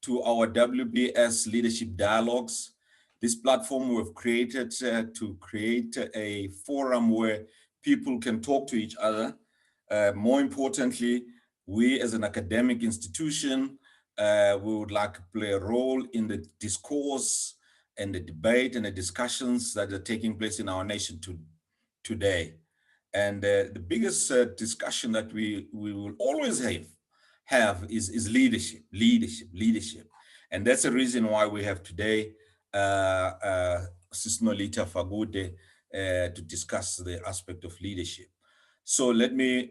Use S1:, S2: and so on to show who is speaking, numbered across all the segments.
S1: to our WBS Leadership Dialogues. This platform we've created to create a forum where people can talk to each other. More importantly, we as an academic institution, we would like to play a role in the discourse and the debate and the discussions that are taking place in our nation today. And the biggest discussion that we will always have is leadership. And that's the reason why we have today Sis Nolita Fagude to discuss the aspect of leadership. So let me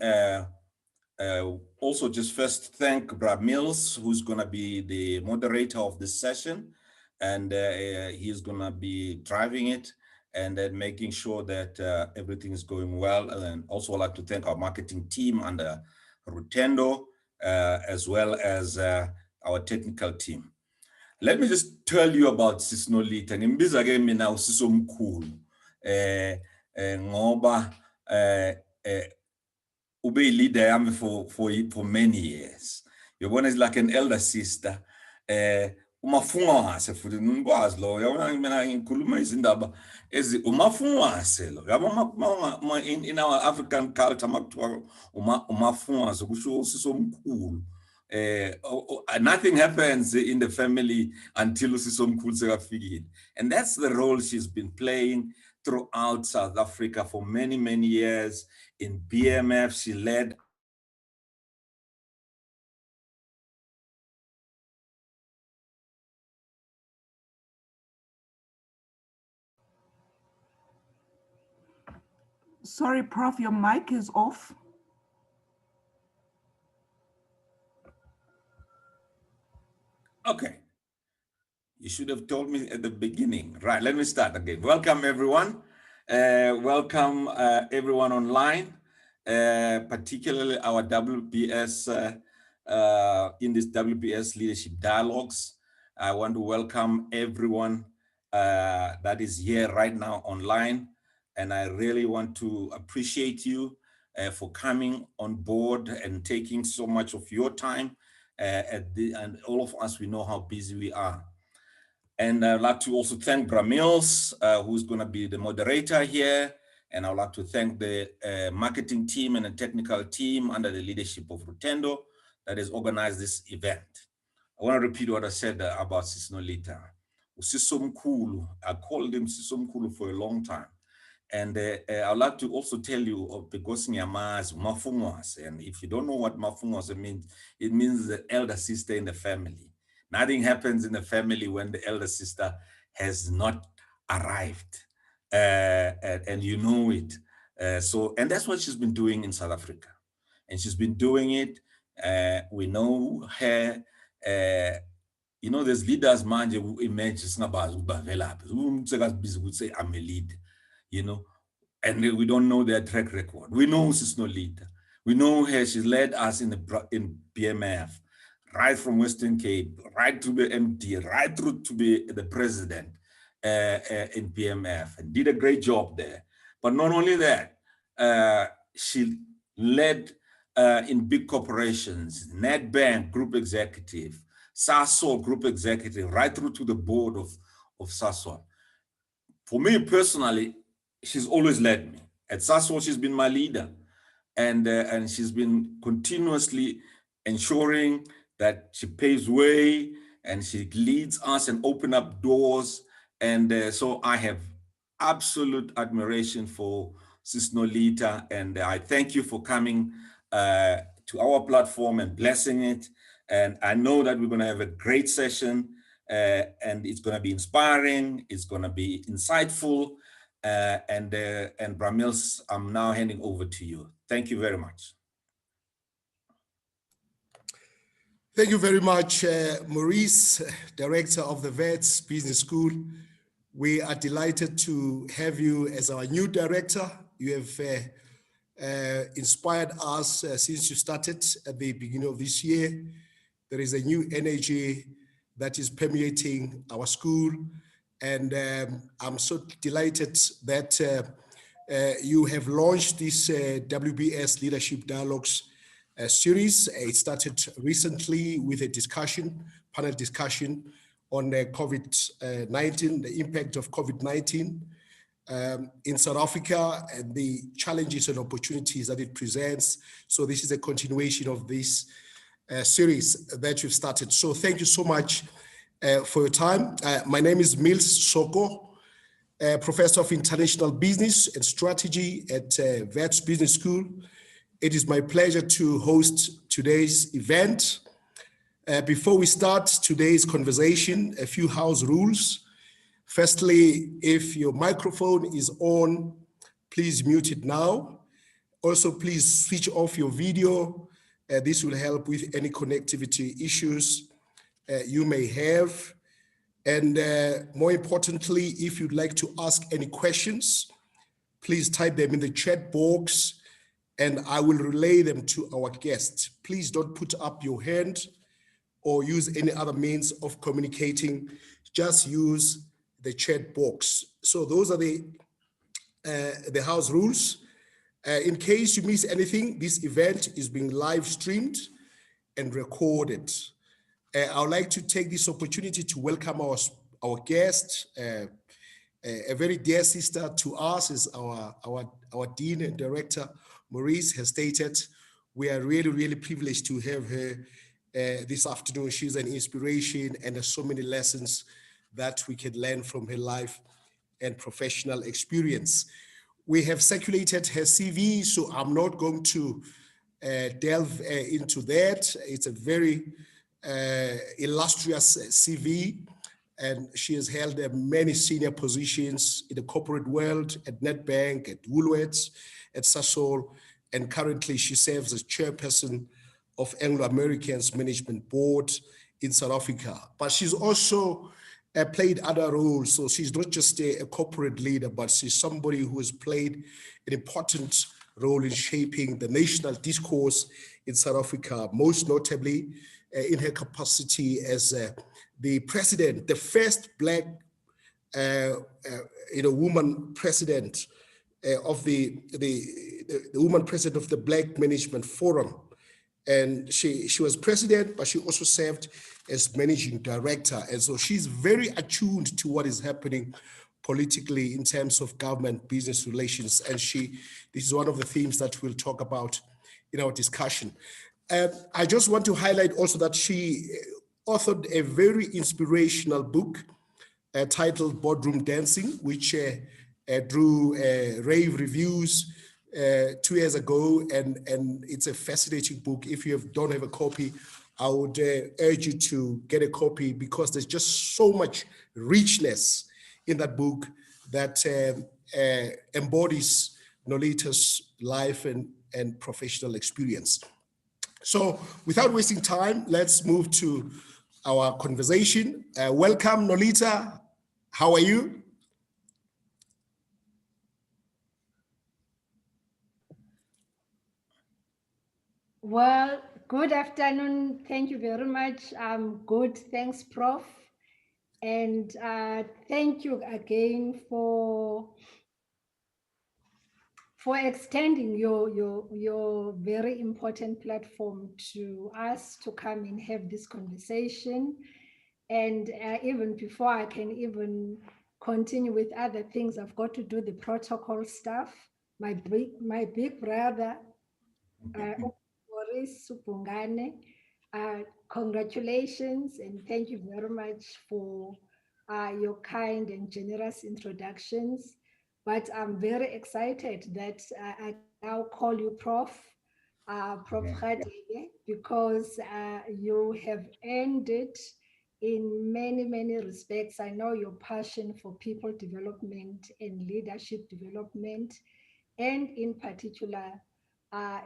S1: also just first thank Brad Mills, who's going to be the moderator of this session, and he's going to be driving it and then making sure that everything is going well. And also I'd like to thank our marketing team under Rutendo, as well as our technical team. Let me just tell you about Sis Nolita. Ngimbiza ke mina usiso mkhulu ngoba ube leader yami for many years. Yabona, is like an elder sister. Umafungwase futhi ngikwazi lo, yabona mina ngikhuluma izindaba umafungwase lo, yabona in our African culture makuthiwa umafungwase kusho usiso mkhulu. Nothing happens in the family until usiso mkhulu sekafikile, and that's the role she's been playing throughout South Africa for many years. In BMF, she led
S2: Sorry, Prof, your mic is off.
S1: Okay. You should have told me at the beginning. Right, let me start again. Welcome, everyone. Welcome, everyone online, particularly our WBS, in this WBS Leadership Dialogues. I want to welcome everyone that is here right now online. And I really want to appreciate you for coming on board and taking so much of your time. And all of us, we know how busy we are. And I'd like to also thank Bramils, who's going to be the moderator here. And I'd like to thank the marketing team and the technical team under the leadership of Rutendo that has organized this event. I want to repeat what I said about Sis Nolita. Usiso Mkhulu, I called him Siso Mkhulu for a long time. And I'd like to also tell you of because Nyamaz, Mafungwas. And if you don't know what Mafungwas means, it means the elder sister in the family. Nothing happens in the family when the elder sister has not arrived, and you know it. And that's what she's been doing in South Africa. And she's been doing it. We know her. You know, there's leaders, man, who imagine who say, I'm a leader, you know, and we don't know their track record. We know Sis Nolita. We know her. She's led us in BMF. Right from Western Cape, right to the MD, right through to be the president in PMF, and did a great job there. But not only that, she led in big corporations, Nedbank Group Executive, Sasol Group Executive, right through to the board of Sasol. For me personally, she's always led me. At Sasol, she's been my leader, and she's been continuously ensuring that she paves way and she leads us and open up doors. And so I have absolute admiration for Sis Nolita, and I thank you for coming to our platform and blessing it. And I know that we're going to have a great session, and it's going to be inspiring, it's going to be insightful. And Bramils, I'm now handing over to you. Thank you very much.
S3: Thank you very much, Maurice, Director of the Vets Business School. We are delighted to have you as our new director. You have inspired us since you started at the beginning of this year. There is a new energy that is permeating our school. And I'm so delighted that you have launched this WBS Leadership Dialogues series. It started recently with a discussion panel discussion on COVID-19, the impact of COVID-19 in South Africa and the challenges and opportunities that it presents. So this is a continuation of this series that you've started. So thank you so much for your time. My name is Mills Soko, Professor of International Business and Strategy at WBS Business School. It is my pleasure to host today's event. Before we start today's conversation, a few house rules. Firstly, if your microphone is on, please mute it now. Also, please switch off your video. This will help with any connectivity issues you may have. And more importantly, if you'd like to ask any questions, please type them in the chat box and I will relay them to our guests. Please don't put up your hand or use any other means of communicating. Just use the chat box. So those are the house rules. In case you miss anything, this event is being live streamed and recorded. I would like to take this opportunity to welcome our guest, a very dear sister to us, is our Dean and Director, Maurice, has stated. We are really, really privileged to have her this afternoon. She's an inspiration and there's so many lessons that we can learn from her life and professional experience. We have circulated her CV, so I'm not going to delve into that. It's a very illustrious CV, and she has held many senior positions in the corporate world at Nedbank, at Woolworths, at Sasol, and currently she serves as chairperson of Anglo American's Management Board in South Africa. But she's also played other roles. So she's not just a corporate leader, but she's somebody who has played an important role in shaping the national discourse in South Africa, most notably in her capacity as the president, the first Black woman president of the woman president of the Black Management Forum. And she was president, but she also served as managing director. And so she's very attuned to what is happening politically in terms of government business relations. And this is one of the themes that we'll talk about in our discussion. I just want to highlight also that she authored a very inspirational book titled Boardroom Dancing, which drew rave reviews 2 years ago, and it's a fascinating book. If you don't have a copy, I would urge you to get a copy because there's just so much richness in that book that embodies Nolita's life and professional experience. So without wasting time, let's move to our conversation. Welcome, Nolita. How are you?
S4: Well, good afternoon. Thank you very much. I'm good. Thanks, Prof. And thank you again for extending your very important platform to us to come and have this conversation. And even before I can even continue with other things, I've got to do the protocol stuff. My big brother, Maurice Supungane, congratulations and thank you very much for your kind and generous introductions. But I'm very excited that I now call you Prof. Prof. Khadebe, because you have earned it in many, many respects. I know your passion for people development and leadership development, and in particular,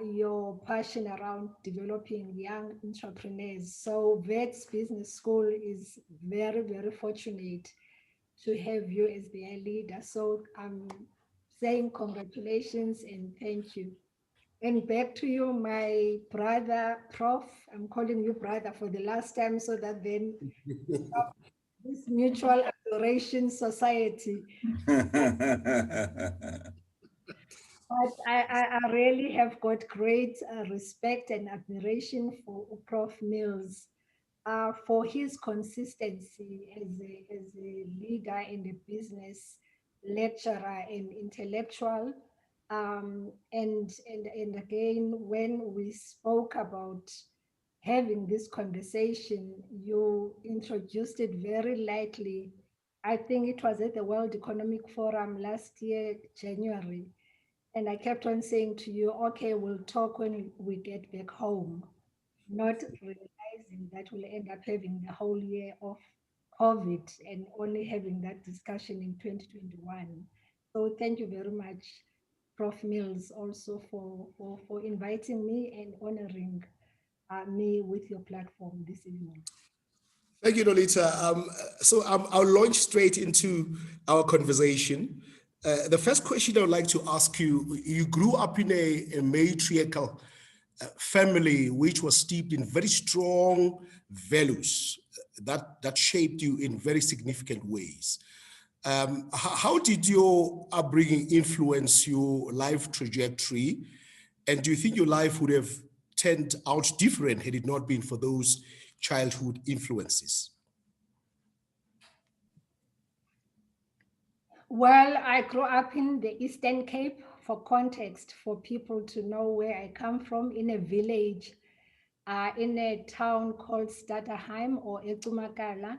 S4: your passion around developing young entrepreneurs. So WBS Business School is very, very fortunate to have you as their leader. So I'm saying congratulations and thank you. And back to you, my brother, Prof. I'm calling you brother for the last time so that then this mutual adoration society. But I really have got great respect and admiration for Prof. Mills. for his consistency as a leader and a business lecturer and intellectual. And again, when we spoke about having this conversation, you introduced it very lightly. I think it was at the World Economic Forum last year, January. And I kept on saying to you, okay, we'll talk when we get back home, not realizing that we'll end up having the whole year of COVID and only having that discussion in 2021. So thank you very much, Prof. Mills, also for inviting me and honoring me with your platform this evening.
S3: Thank you, Lolita. I'll launch straight into our conversation. The first question I would like to ask you, you grew up in a matriarchal family which was steeped in very strong values that shaped you in very significant ways. How did your upbringing influence your life trajectory? And do you think your life would have turned out different had it not been for those childhood influences?
S4: Well, I grew up in the Eastern Cape. For context, for people to know where I come from, in a village, in a town called Stutterheim or Etumakala.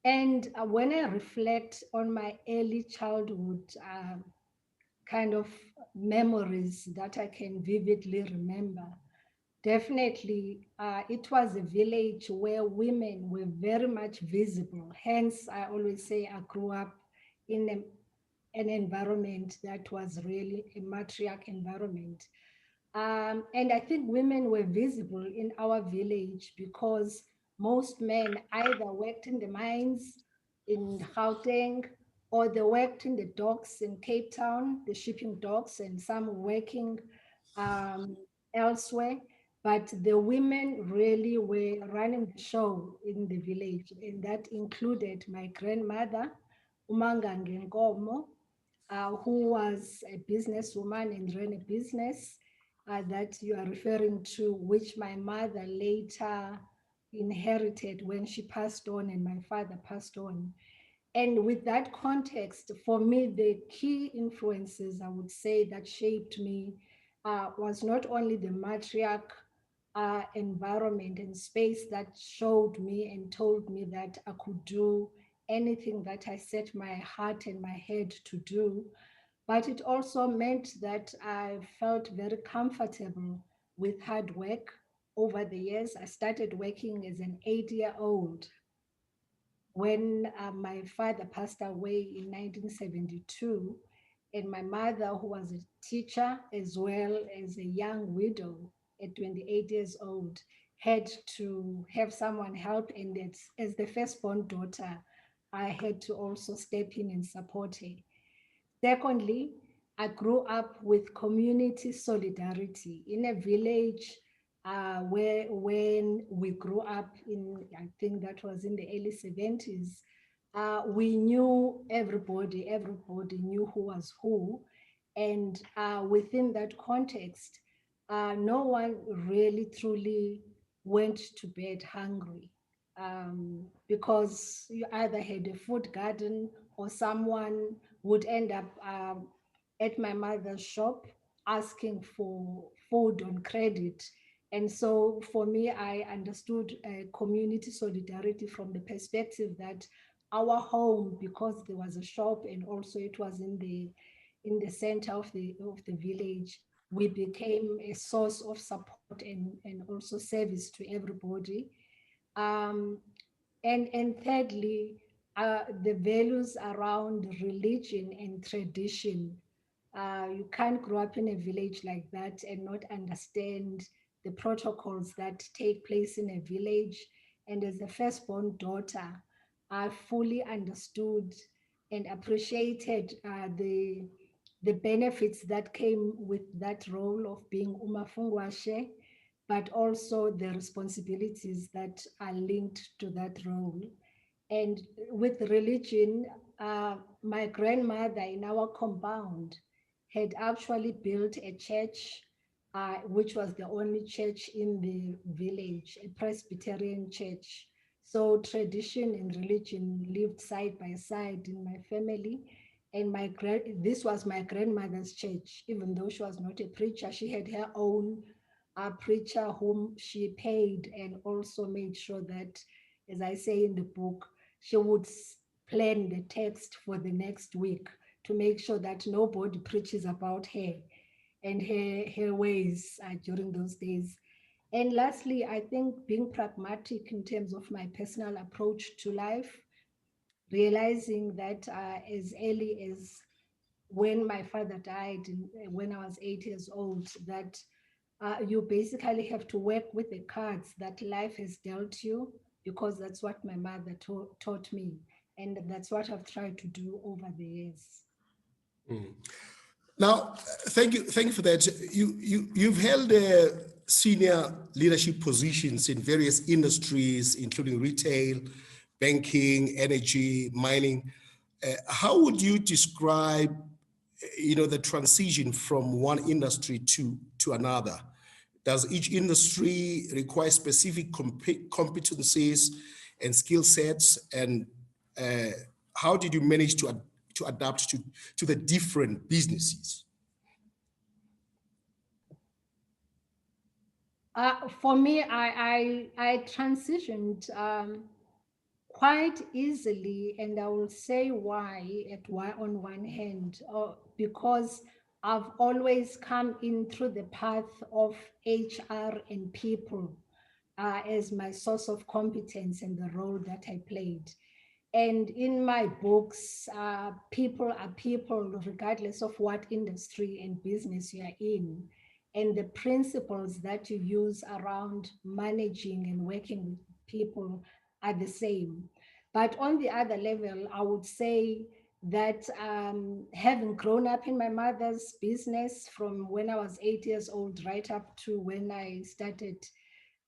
S4: And when I reflect on my early childhood kind of memories that I can vividly remember, definitely it was a village where women were very much visible. Hence, I always say I grew up in an environment that was really a matriarch environment. And I think women were visible in our village because most men either worked in the mines in Gauteng, or they worked in the docks in Cape Town, the shipping docks, and some working elsewhere. But the women really were running the show in the village, and that included my grandmother, Umangange Nkomo, who was a businesswoman and ran a business that you are referring to, which my mother later inherited when she passed on and my father passed on. And with that context, for me, the key influences I would say that shaped me was not only the matriarch environment and space that showed me and told me that I could do anything that I set my heart and my head to do, but it also meant that I felt very comfortable with hard work. Over the years, I started working as an 8-year-old when my father passed away in 1972, and my mother, who was a teacher as well as a young widow at 28 years old, had to have someone help. And as the firstborn daughter, I had to also step in and support her. Secondly, I grew up with community solidarity in a village where when we grew up in, I think that was in the early 70s, we knew everybody knew who was who. And within that context, no one really truly went to bed hungry, because you either had a food garden or someone would end up at my mother's shop asking for food on credit. And so for me, I understood community solidarity from the perspective that our home, because there was a shop and also it was in the center of the village, we became a source of support and also service to everybody. Um, and thirdly, the values around religion and tradition. You can't grow up in a village like that and not understand the protocols that take place in a village. And as the firstborn daughter, I fully understood and appreciated the benefits that came with that role of being umafungwashe, but also the responsibilities that are linked to that role. And with religion, my grandmother in our compound had actually built a church which was the only church in the village, a Presbyterian church. So tradition and religion lived side by side in my family. And this was my grandmother's church. Even though she was not a preacher, she had her own preacher whom she paid, and also made sure that, as I say in the book, she would plan the text for the next week to make sure that nobody preaches about her and her ways during those days. And lastly, I think being pragmatic in terms of my personal approach to life, realizing that as early as when my father died, when I was 8 years old, that you basically have to work with the cards that life has dealt you, because that's what my mother taught me. And that's what I've tried to do over the years.
S3: Now, thank you for that. You've held senior leadership positions in various industries, including retail, banking, energy, mining. How would you describe, the transition from one industry to another? Does each industry require specific competencies and skill sets? And how did you manage to adapt to the different businesses?
S4: For me, I transitioned quite easily, and I will say why. On one hand, because I've always come in through the path of HR and people as my source of competence and the role that I played. And in my books, people are people regardless of what industry and business you are in. And the principles that you use around managing and working with people are the same. But on the other level, I would say that having grown up in my mother's business from when I was 8 years old right up to when I started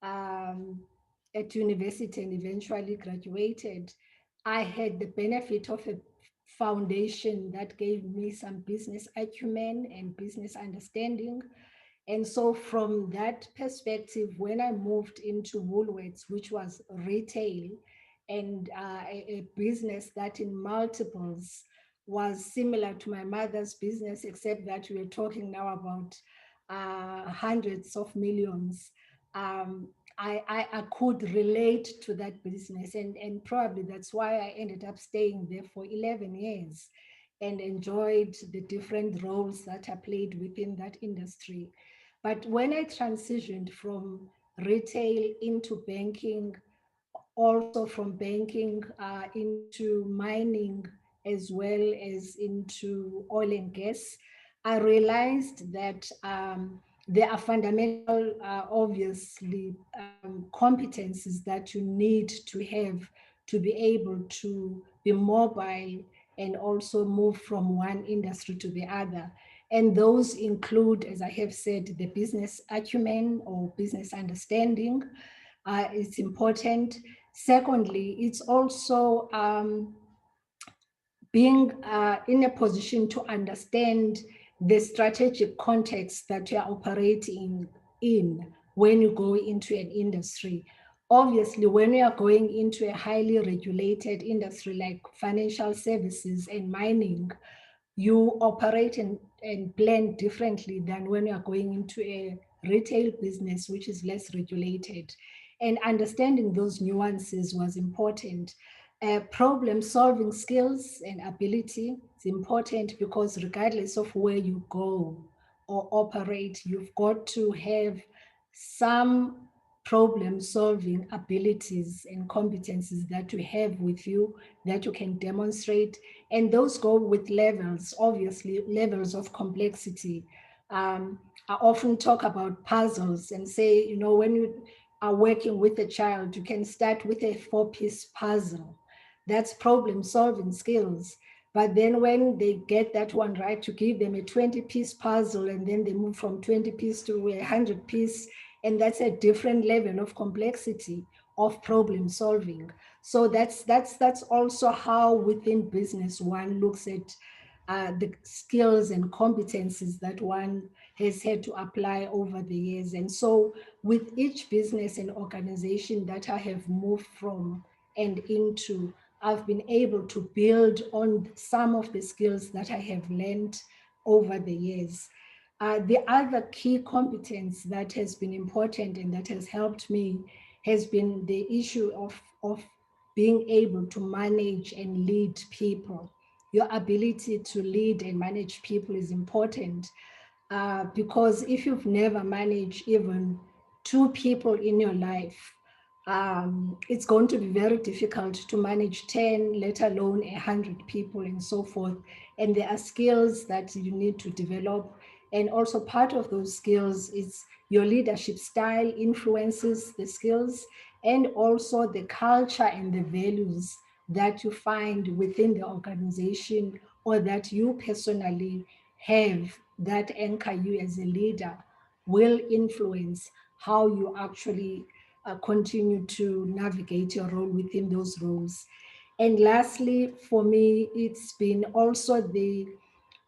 S4: um, at university and eventually graduated, I had the benefit of a foundation that gave me some business acumen and business understanding. And so from that perspective, when I moved into Woolworths, which was retail and a business that in multiples was similar to my mother's business, except that we are talking now about hundreds of millions, I could relate to that business. And probably that's why I ended up staying there for 11 years and enjoyed the different roles that I played within that industry. But when I transitioned from retail into banking, also from banking into mining, as well as into oil and gas, I realized that there are fundamental, obviously, competencies that you need to have to be able to be mobile and also move from one industry to the other. And those include, as I have said, the business acumen or business understanding. It's important. Secondly, it's also being in a position to understand the strategic context that you're operating in when you go into an industry. Obviously, when you are going into a highly regulated industry like financial services and mining, you operate and plan differently than when you are going into a retail business, which is less regulated. And understanding those nuances was important. Problem solving skills and ability is important, because regardless of where you go or operate, you've got to have some problem solving abilities and competencies that you have with you that you can demonstrate. And those go with levels, obviously, levels of complexity. I often talk about puzzles and say, when you are working with a child, you can start with a 4-piece puzzle. That's problem solving skills. But then when they get that one right, you give them a 20-piece puzzle, and then they move from 20-piece to 100-piece. And that's a different level of complexity of problem solving. So that's also how within business one looks at the skills and competencies that one has had to apply over the years. And so with each business and organization that I have moved from and into, I've been able to build on some of the skills that I have learned over the years. The other key competence that has been important and that has helped me has been the issue of being able to manage and lead people. Your ability to lead and manage people is important because if you've never managed even 2 people in your life, it's going to be very difficult to manage 10, let alone 100 people and so forth. And there are skills that you need to develop. And also part of those skills is your leadership style influences the skills, and also the culture and the values that you find within the organization or that you personally have that anchor you as a leader will influence how you actually continue to navigate your role within those roles. And lastly, for me, it's been also the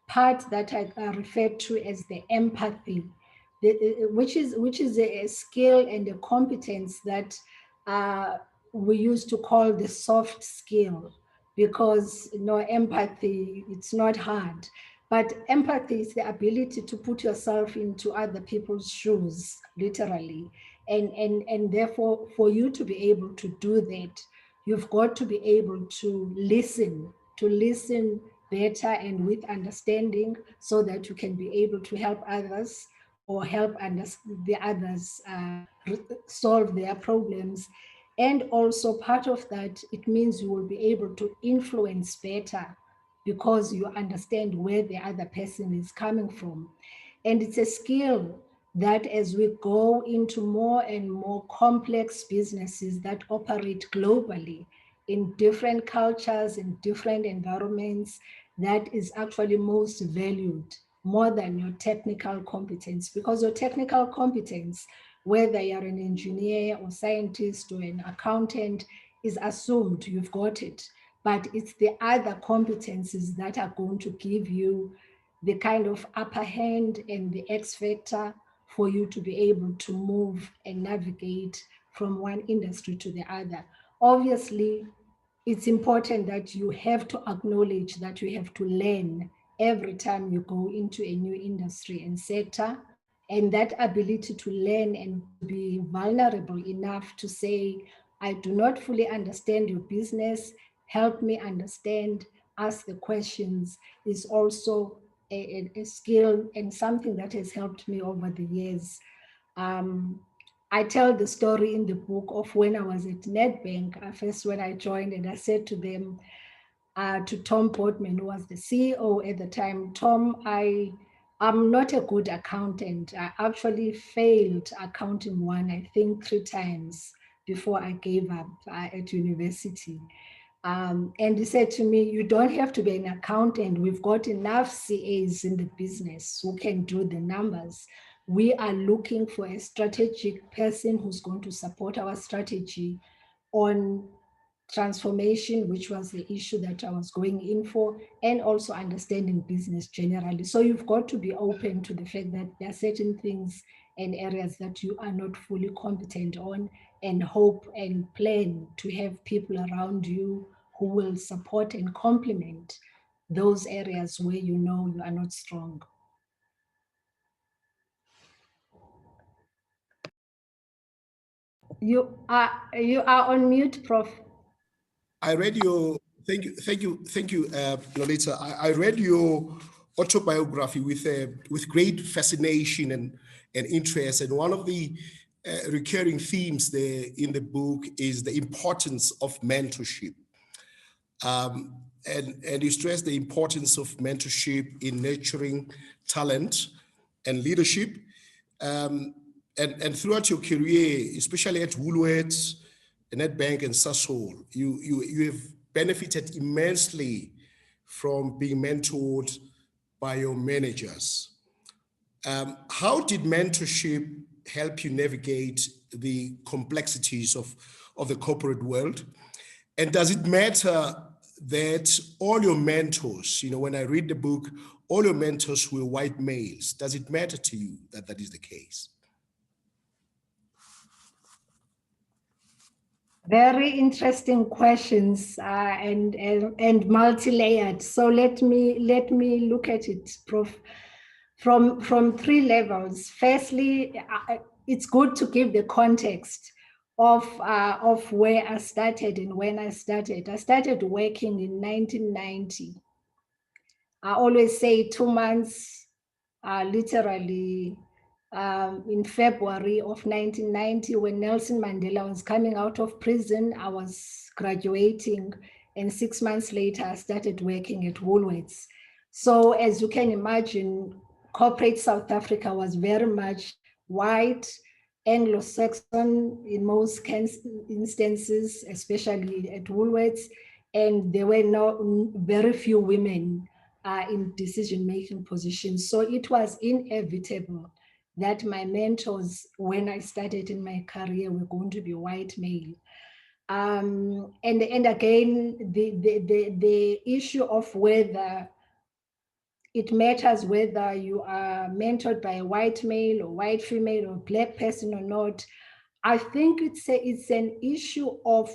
S4: part that I refer to as the empathy, which is a skill and a competence that we used to call the soft skill, because empathy, it's not hard. But empathy is the ability to put yourself into other people's shoes, literally. And therefore, for you to be able to do that, you've got to be able to listen better and with understanding, so that you can be able to help others or help the others solve their problems. And also part of that, it means you will be able to influence better because you understand where the other person is coming from. And it's a skill that as we go into more and more complex businesses that operate globally in different cultures, in different environments, that is actually most valued more than your technical competence. Because your technical competence, whether you're an engineer or scientist or an accountant, is assumed you've got it. But it's the other competencies that are going to give you the kind of upper hand and the X factor for you to be able to move and navigate from one industry to the other. Obviously, it's important that you have to acknowledge that you have to learn every time you go into a new industry and sector. And that ability to learn and be vulnerable enough to say, I do not fully understand your business, help me understand, ask the questions, is also a skill and something that has helped me over the years. I tell the story in the book of when I was at Nedbank, first when I joined, and I said to them, to Tom Portman, who was the CEO at the time, Tom, I'm not a good accountant. I actually failed accounting 1, I think 3 times before I gave up at university. And he said to me, you don't have to be an accountant. We've got enough CAs in the business who can do the numbers. We are looking for a strategic person who's going to support our strategy on transformation, which was the issue that I was going in for, and also understanding business generally. So you've got to be open to the fact that there are certain things and areas that you are not fully competent on, and hope and plan to have people around you who will support and complement those areas where you know you are not strong. You are on mute, Prof.
S3: I read your, thank you, Lolita. I read your autobiography with great fascination and interest. And one of the recurring themes there in the book is the importance of mentorship. And you stress the importance of mentorship in nurturing talent and leadership. And throughout your career, especially at Woolworths, Nedbank, and Sasol, you have benefited immensely from being mentored by your managers. How did mentorship help you navigate the complexities of the corporate world? And does it matter that all your mentors, when I read the book, all your mentors were white males. Does it matter to you that that is the case?
S4: Very interesting questions and multi-layered. So let me look at it, Prof, from three levels. Firstly, it's good to give the context of where I started and when I started. I started working in 1990. I always say 2 months, literally in February of 1990, when Nelson Mandela was coming out of prison, I was graduating, and 6 months later, I started working at Woolworths. So as you can imagine, corporate South Africa was very much white, Anglo-Saxon in most instances, especially at Woolworths, and there were very few women in decision-making positions. So it was inevitable that my mentors, when I started in my career, were going to be white male. And again, the issue of whether it matters whether you are mentored by a white male or white female or black person or not, I think it's an issue of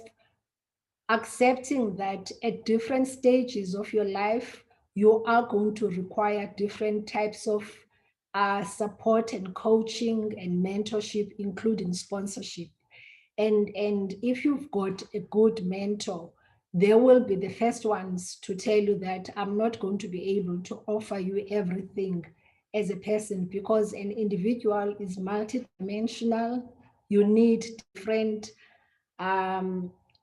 S4: accepting that at different stages of your life, you are going to require different types of support and coaching and mentorship, including sponsorship. And if you've got a good mentor, they will be the first ones to tell you that I'm not going to be able to offer you everything as a person, because an individual is multidimensional. You need different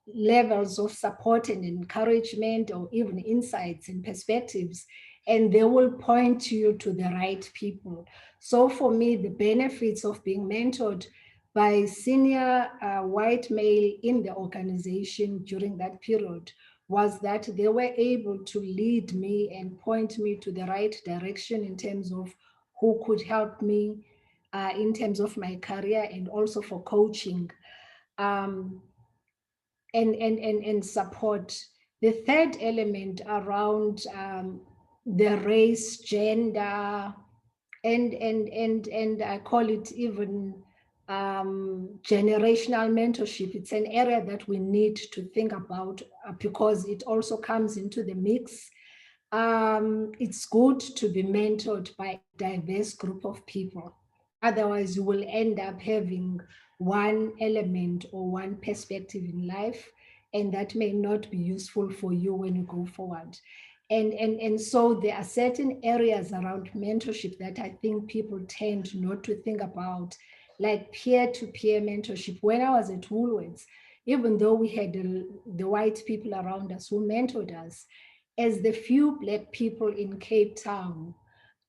S4: levels of support and encouragement, or even insights and perspectives, and they will point you to the right people. So for me, the benefits of being mentored by senior white male in the organization during that period was that they were able to lead me and point me to the right direction in terms of who could help me in terms of my career, and also for coaching and support. The third element around the race, gender, and I call it even generational mentorship. It's an area that we need to think about because it also comes into the mix. It's good to be mentored by a diverse group of people. Otherwise, you will end up having one element or one perspective in life, and that may not be useful for you when you go forward. And so there are certain areas around mentorship that I think people tend not to think about, like peer-to-peer mentorship. When I was at Woolworths, even though we had the white people around us who mentored us, as the few Black people in Cape Town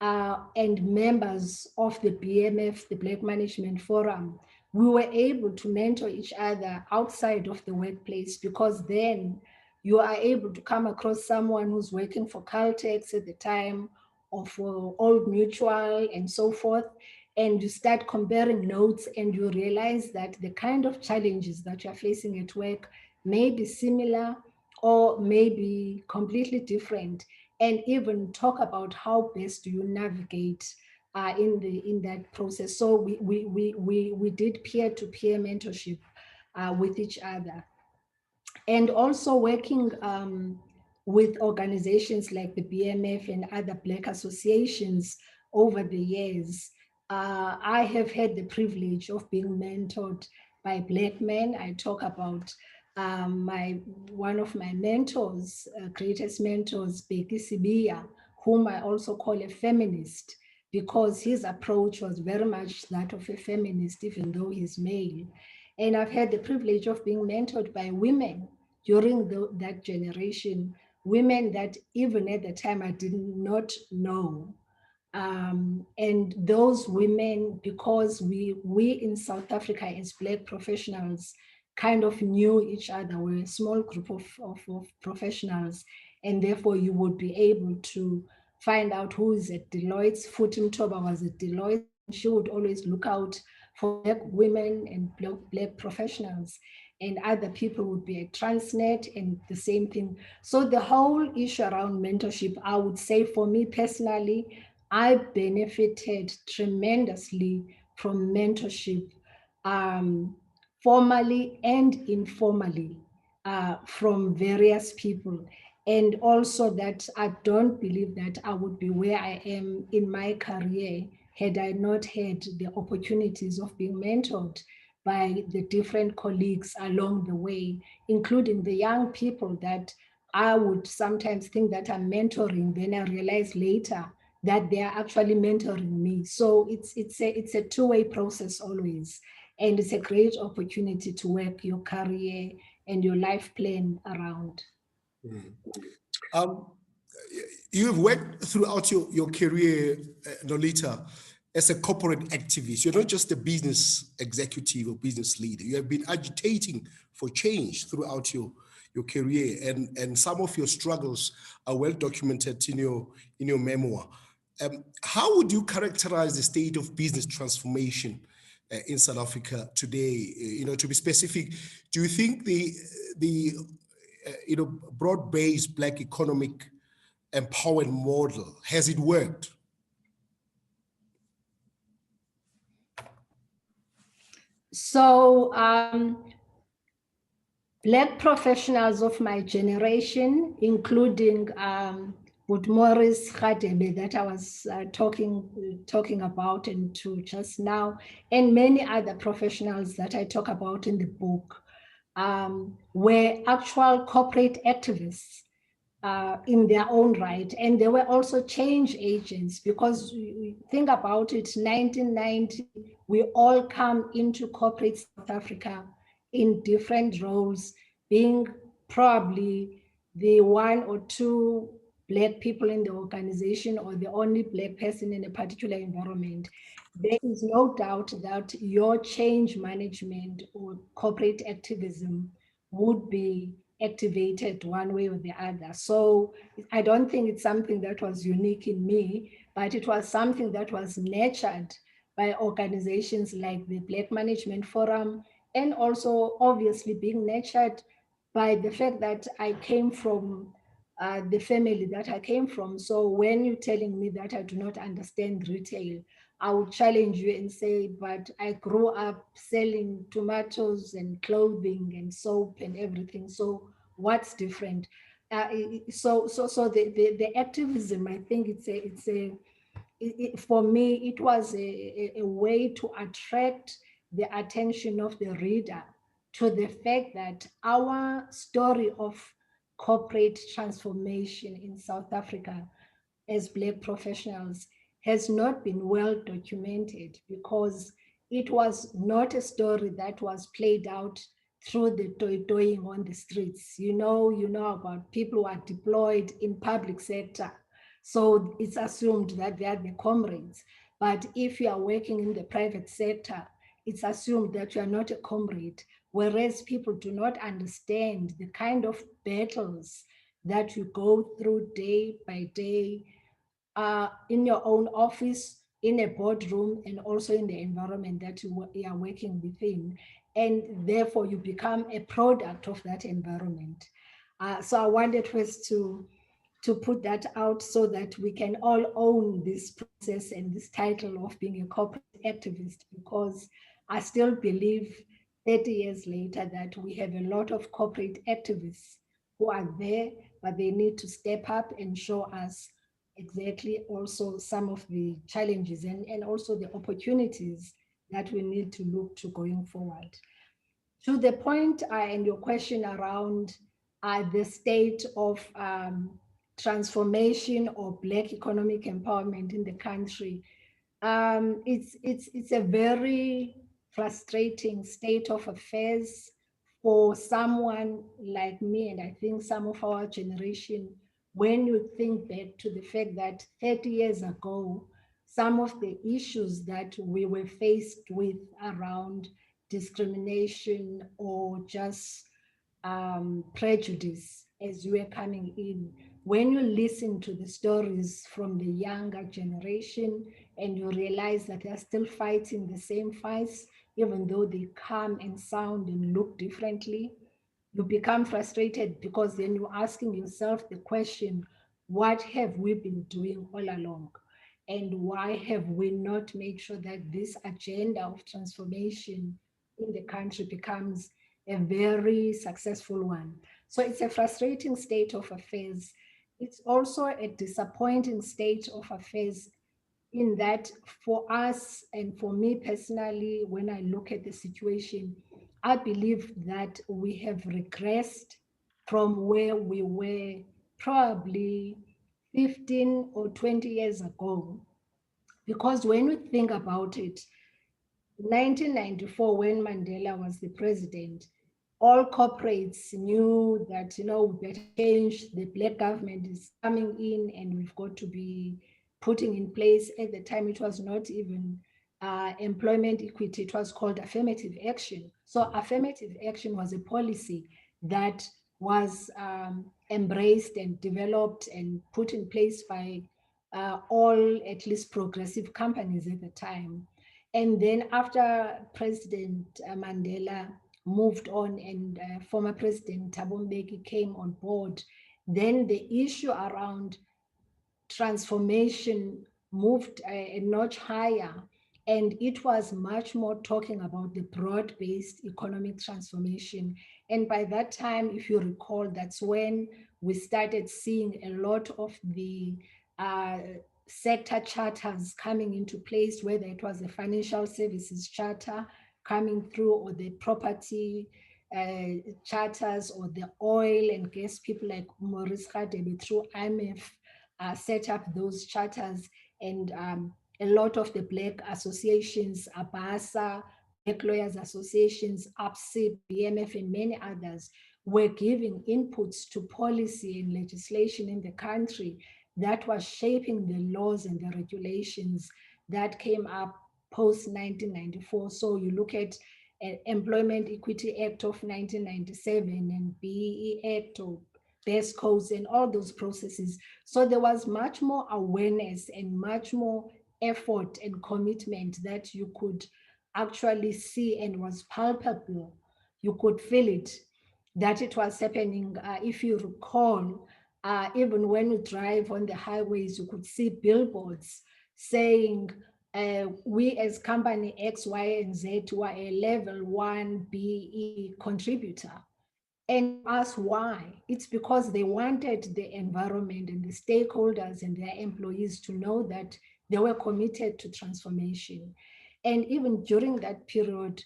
S4: and members of the BMF, the Black Management Forum, we were able to mentor each other outside of the workplace, because then you are able to come across someone who's working for Caltex at the time, or for Old Mutual and so forth, and you start comparing notes, and you realize that the kind of challenges that you're facing at work may be similar or may be completely different, and even talk about how best do you navigate in that process. So we did peer-to-peer mentorship with each other. And also working with organizations like the BMF and other Black associations over the years. I have had the privilege of being mentored by Black men. I talk about one of my mentors, greatest mentors, Becky Sibia, whom I also call a feminist, because his approach was very much that of a feminist, even though he's male. And I've had the privilege of being mentored by women during that generation, women that even at the time I did not know. And those women, because we in South Africa as Black professionals kind of knew each other, we're a small group of professionals, and therefore you would be able to find out who is at Deloitte's. Futim Toba was at Deloitte. She would always look out for Black women and Black professionals. and other people would be at Transnet and the same thing. So the whole issue around mentorship, I would say for me personally, I benefited tremendously from mentorship, formally and informally, from various people. And also that I don't believe that I would be where I am in my career had I not had the opportunities of being mentored by the different colleagues along the way, including the young people that I would sometimes think that I'm mentoring, then I realize later that they are actually mentoring me. So it's a two-way process always. And it's a great opportunity to work your career and your life plan around.
S3: Um, you've worked throughout your career, Nolita, as a corporate activist. You're not just a business executive or business leader. You have been agitating for change throughout your career, and some of your struggles are well documented in your memoir. How would you characterize the state of business transformation in South Africa today? To be specific, do you think the broad-based Black economic empowered model, has it worked?
S4: So Black professionals of my generation, including with Morris Khadebe that I was talking about and to just now, and many other professionals that I talk about in the book, were actual corporate activists in their own right. And they were also change agents, because you think about it, 1990, we all come into corporate South Africa in different roles, being probably the one or two Black people in the organization or the only Black person in a particular environment. There is no doubt that your change management or corporate activism would be activated one way or the other. So I don't think it's something that was unique in me, but it was something that was nurtured by organizations like the Black Management Forum, and also obviously being nurtured by the fact that I came from the family that I came from. So when you're telling me that I do not understand retail, I would challenge you and say, but I grew up selling tomatoes and clothing and soap and everything. So what's different? So the activism, I think for me, it was a way to attract the attention of the reader to the fact that our story of corporate transformation in South Africa as Black professionals has not been well documented, because it was not a story that was played out through the toying on the streets. You know about people who are deployed in public sector. So it's assumed that they are the comrades. But if you are working in the private sector, it's assumed that you are not a comrade, whereas people do not understand the kind of battles that you go through day by day, in your own office, in a boardroom, and also in the environment that you are working within. And therefore you become a product of that environment. So I wanted first to put that out so that we can all own this process and this title of being a corporate activist, because I still believe 30 years later that we have a lot of corporate activists who are there, but they need to step up and show us exactly also some of the challenges and also the opportunities that we need to look to going forward. To the point and your question around the state of transformation or Black economic empowerment in the country, it's a very frustrating state of affairs for someone like me, and I think some of our generation, when you think back to the fact that 30 years ago, some of the issues that we were faced with around discrimination or just prejudice as you were coming in, when you listen to the stories from the younger generation and you realize that they're still fighting the same fights, even though they come and sound and look differently. You become frustrated because then you're asking yourself the question, what have we been doing all along? And why have we not made sure that this agenda of transformation in the country becomes a very successful one? So it's a frustrating state of affairs. It's also a disappointing state of affairs in that for us and for me personally, when I look at the situation, I believe that we have regressed from where we were probably 15 or 20 years ago. Because when we think about it, 1994, when Mandela was the president, all corporates knew that, we better change. The black government is coming in and we've got to be putting in place. At the time, it was not even employment equity, it was called affirmative action. So affirmative action was a policy that was embraced and developed and put in place by all, at least progressive companies at the time. And then after President Mandela moved on and former President Thabo Mbeki came on board, then the issue around transformation moved a notch higher, and it was much more talking about the broad-based economic transformation. And by that time, if you recall, that's when we started seeing a lot of the sector charters coming into place, whether it was the financial services charter coming through or the property charters or the oil and gas people like Maurice Radebe through IMF set up those charters, and a lot of the Black associations, ABASA, Black Lawyers Associations, APSIP, BMF, and many others were giving inputs to policy and legislation in the country that was shaping the laws and the regulations that came up post 1994. So you look at Employment Equity Act of 1997 and BEE Act or best codes and all those processes. So there was much more awareness and much more effort and commitment that you could actually see and was palpable. You could feel it, that it was happening. If you recall, even when you drive on the highways, you could see billboards saying, we as company X, Y, and Z were a level 1 BE contributor. And ask why? It's because they wanted the environment and the stakeholders and their employees to know that they were committed to transformation. And even during that period,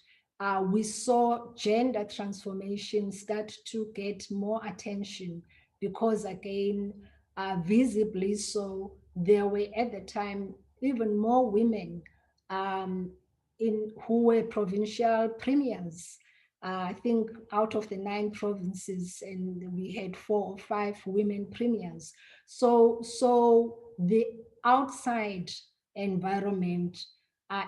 S4: we saw gender transformation start to get more attention because, again, visibly so, there were at the time even more women who were provincial premiers. I think out of the 9 provinces, and we had 4 or 5 women premiers. So the outside environment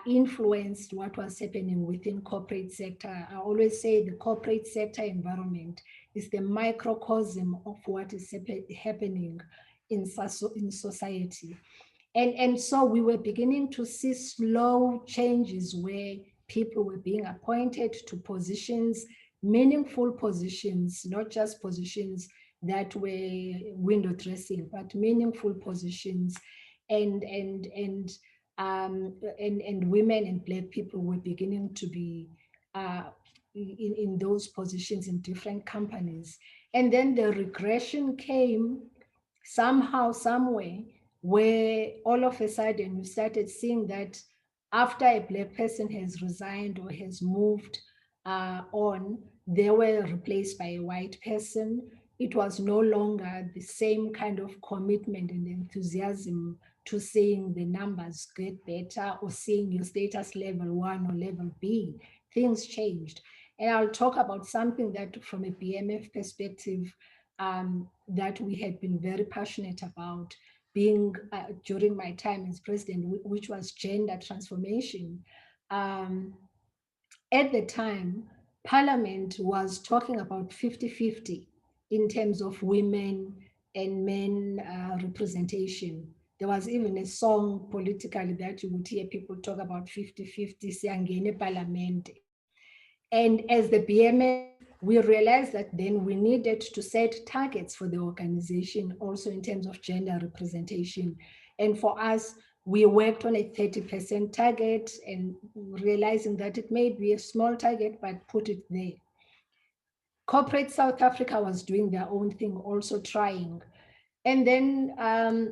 S4: influenced what was happening within corporate sector. I always say the corporate sector environment is the microcosm of what is happening in society. And so we were beginning to see slow changes where people were being appointed to positions, meaningful positions, not just positions that were window dressing, but meaningful positions. And women and Black people were beginning to be in those positions in different companies. And then the regression came somehow, somewhere, where all of a sudden you started seeing that after a Black person has resigned or has moved on, they were replaced by a white person. It was no longer the same kind of commitment and enthusiasm to seeing the numbers get better or seeing your status level 1 or level B. Things changed. And I'll talk about something that from a BMF perspective that we had been very passionate about being during my time as president, which was gender transformation. At the time, Parliament was talking about 50-50 in terms of women and men representation. There was even a song politically that you would hear people talk about 50-50, siyangena parliament. And as the BMS, we realized that then we needed to set targets for the organization also in terms of gender representation. And for us, we worked on a 30% target and realizing that it may be a small target, but put it there. Corporate South Africa was doing their own thing, also trying. And then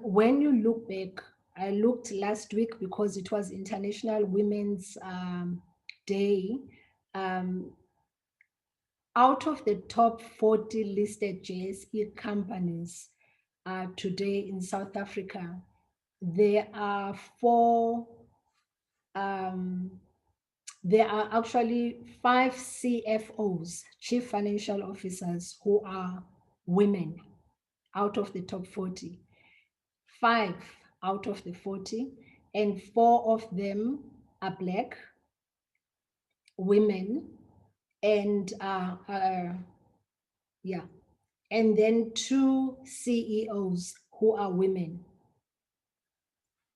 S4: when you look back, I looked last week because it was International Women's Day. Out of the top 40 listed JSE companies today in South Africa, there are actually 5 CFOs, Chief Financial Officers, who are women out of the top 40. 5 out of the 40, and 4 of them are Black women, and and then 2 CEOs who are women.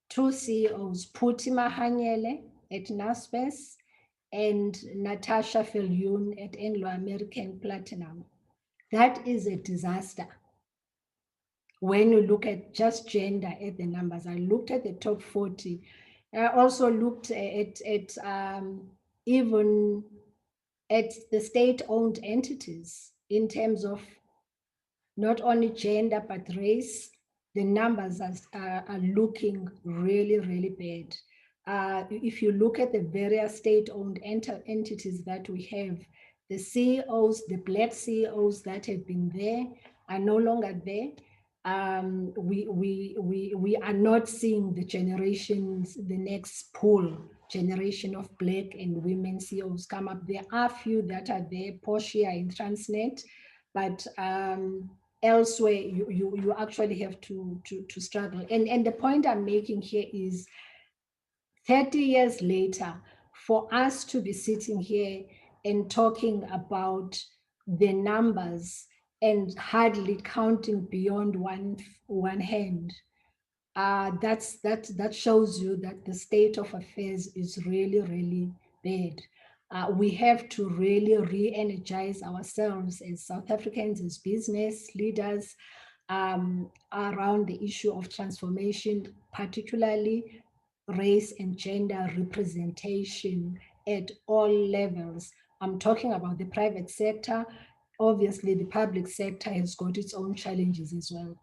S4: 2 CEOs, Phuthi Mahanyele at Naspers and Natasha Viljoen at Anglo American Platinum. That is a disaster. When you look at just gender at the numbers, I looked at the top 40. I also looked at even at the state-owned entities in terms of not only gender, but race. The numbers are looking really, really bad. If you look at the various state-owned entities that we have, the CEOs, the Black CEOs that have been there are no longer there. We are not seeing the generations, the next pool generation of Black and women CEOs come up. There are few that are there, Portia in Transnet, but elsewhere you actually have to struggle. And the point I'm making here is 30 years later, for us to be sitting here and talking about the numbers and hardly counting beyond one hand, that shows you that the state of affairs is really, really bad. We have to really re-energize ourselves as South Africans, as business leaders, around the issue of transformation, particularly race and gender representation at all levels. I'm talking about the private sector. Obviously, the public sector has got its own challenges as well.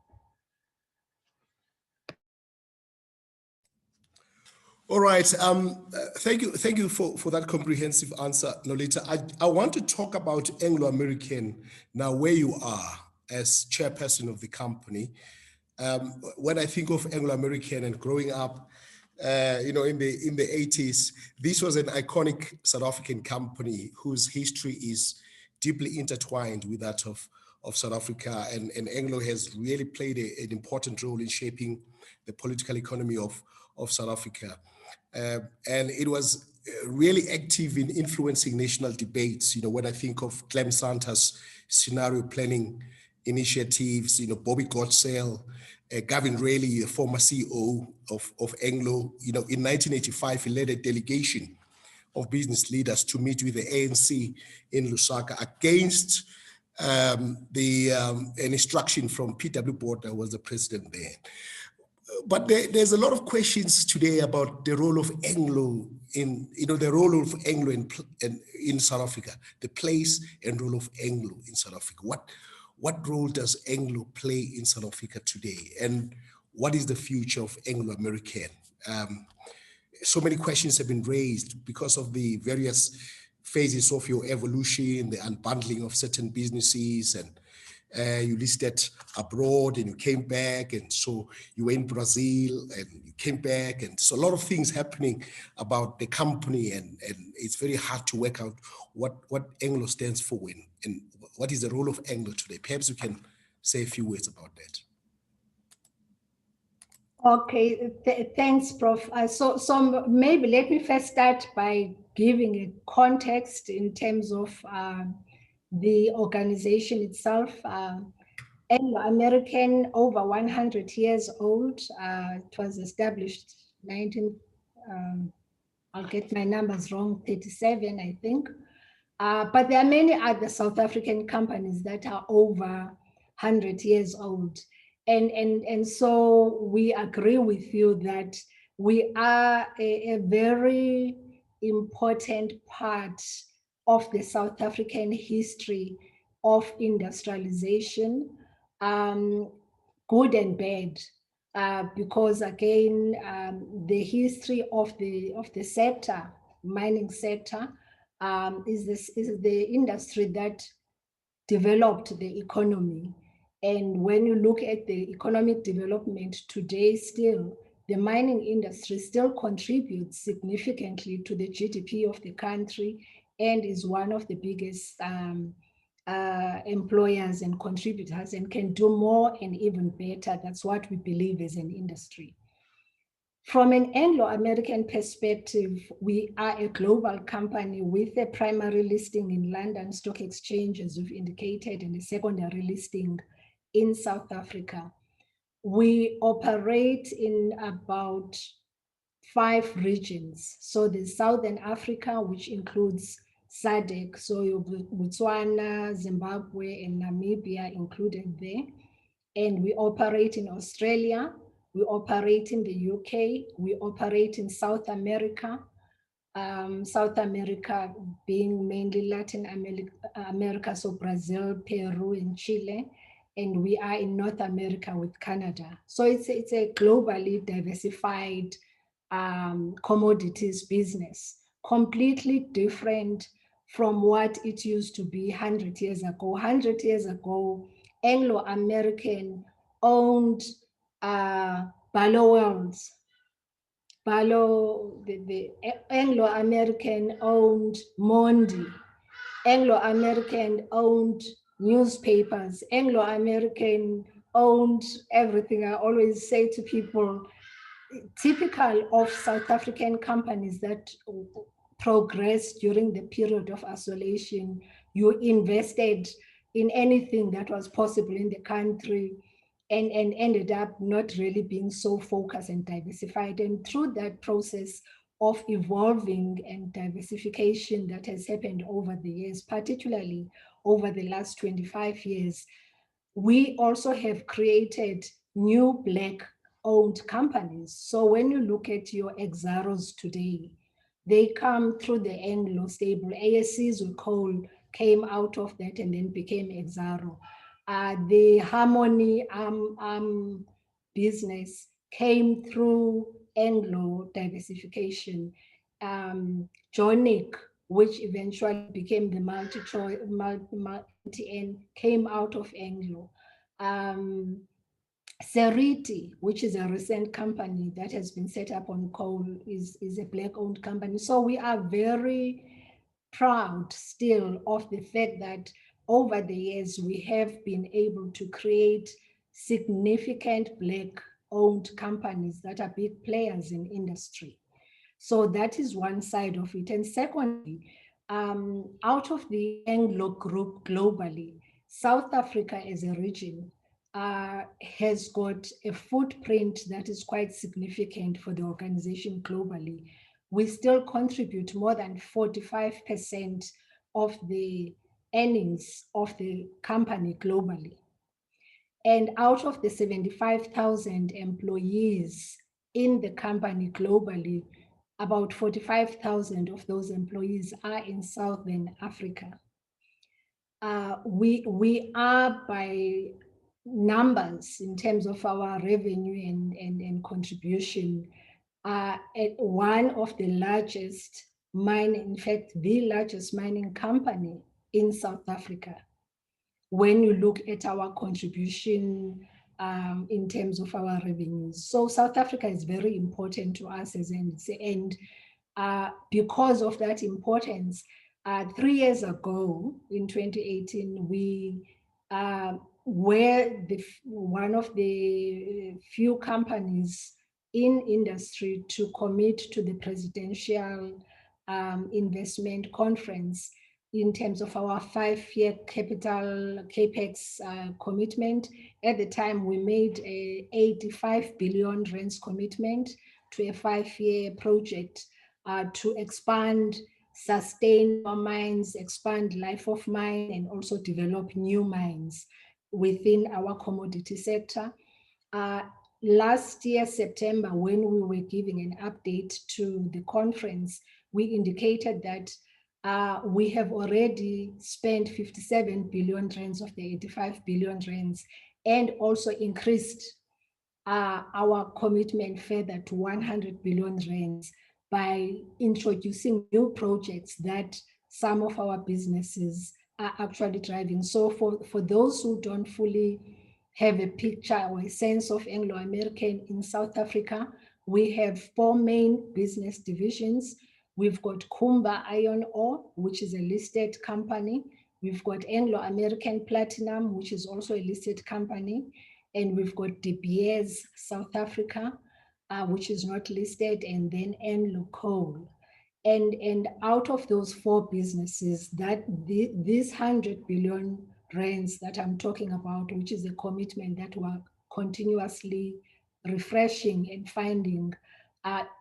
S3: All right. Thank you for that comprehensive answer, Nolita. I want to talk about Anglo American now, where you are as chairperson of the company. When I think of Anglo American and growing up, in the 80s, this was an iconic South African company whose history is deeply intertwined with that of South Africa, and Anglo has really played an important role in shaping the political economy of South Africa. And it was really active in influencing national debates. When I think of Clem Santa's scenario planning initiatives, Bobby Godsell, Gavin Rayleigh, a former CEO of Anglo, in 1985, he led a delegation of business leaders to meet with the ANC in Lusaka against an instruction from P.W. Botha, who was the president there. But there's a lot of questions today about the role of Anglo in South Africa, the place and role of Anglo in South Africa. What role does Anglo play in South Africa today, and what is the future of Anglo American? So many questions have been raised because of the various phases of your evolution, the unbundling of certain businesses, and you listed abroad and you came back, and so you were in Brazil and you came back, and so a lot of things happening about the company, and it's very hard to work out what Anglo stands for and what is the role of Anglo today. Perhaps you can say a few words about that.
S4: Okay, thanks, Prof. So maybe let me first start by giving a context in terms of the organization itself. Anglo-American, over 100 years old. It was established I'll get my numbers wrong, 37, I think. But there are many other South African companies that are over 100 years old. And so we agree with you that we are a very important part of the South African history of industrialization, good and bad. Because again, the history of the sector, mining sector, is the industry that developed the economy. And when you look at the economic development today, still the mining industry still contributes significantly to the GDP of the country and is one of the biggest employers and contributors, and can do more and even better. That's what we believe as an industry. From an Anglo-American perspective, we are a global company with a primary listing in London Stock Exchange, as we've indicated, and a secondary listing in South Africa. We operate in about 5 regions. So there's Southern Africa, which includes SADC, so Botswana, Zimbabwe, and Namibia included there. And we operate in Australia, we operate in the UK, we operate in South America, South America being mainly Latin America, so Brazil, Peru, and Chile. And we are in North America with Canada. So it's a globally diversified commodities business, completely different from what it used to be 100 years ago. 100 years ago, Anglo-American owned Barloworlds. The Anglo-American owned Mondi. Anglo-American owned newspapers. Anglo-American owned everything. I always say to people, typical of South African companies that progressed during the period of isolation, you invested in anything that was possible in the country and ended up not really being so focused and diversified. And through that process of evolving and diversification that has happened over the years, particularly over the last 25 years, we also have created new Black-owned companies. So when you look at your Exaros today, they come through the Anglo stable. ASCs we call came out of that and then became Exaro. The Harmony business came through Anglo diversification. Jonic, which eventually became the multi-N, came out of Anglo. Seriti, which is a recent company that has been set up on coal, is a Black-owned company. So we are very proud still of the fact that over the years we have been able to create significant Black-owned companies that are big players in industry. So that is one side of it. And secondly, out of the Anglo group globally, South Africa as a region has got a footprint that is quite significant for the organization globally. We still contribute more than 45% of the earnings of the company globally. And out of the 75,000 employees in the company globally, about 45,000 of those employees are in Southern Africa. We are by numbers in terms of our revenue and contribution at one of the largest mining, in fact, the largest mining company in South Africa. When you look at our contribution in terms of our revenues. So South Africa is very important to us as an, and because of that importance, 3 years ago in 2018, we were one of the few companies in industry to commit to the Presidential Investment Conference in terms of our 5-year capital capex commitment. At the time, we made a 85 billion rands commitment to a 5-year project to expand, sustain our mines, expand life of mine, and also develop new mines within our commodity sector. Last year, September, when we were giving an update to the conference, we indicated that we have already spent 57 billion rands of the 85 billion rands, and also increased our commitment further to 100 billion rands by introducing new projects that some of our businesses are actually driving. So for those who don't fully have a picture or a sense of Anglo-American in South Africa, we have 4 main business divisions. We've got Kumba Iron Ore, which is a listed company. We've got Anglo-American Platinum, which is also a listed company. And we've got WBS South Africa, which is not listed, and then Anglo Coal. And out of those 4 businesses, that these 100 billion rands that I'm talking about, which is a commitment that we're continuously refreshing and finding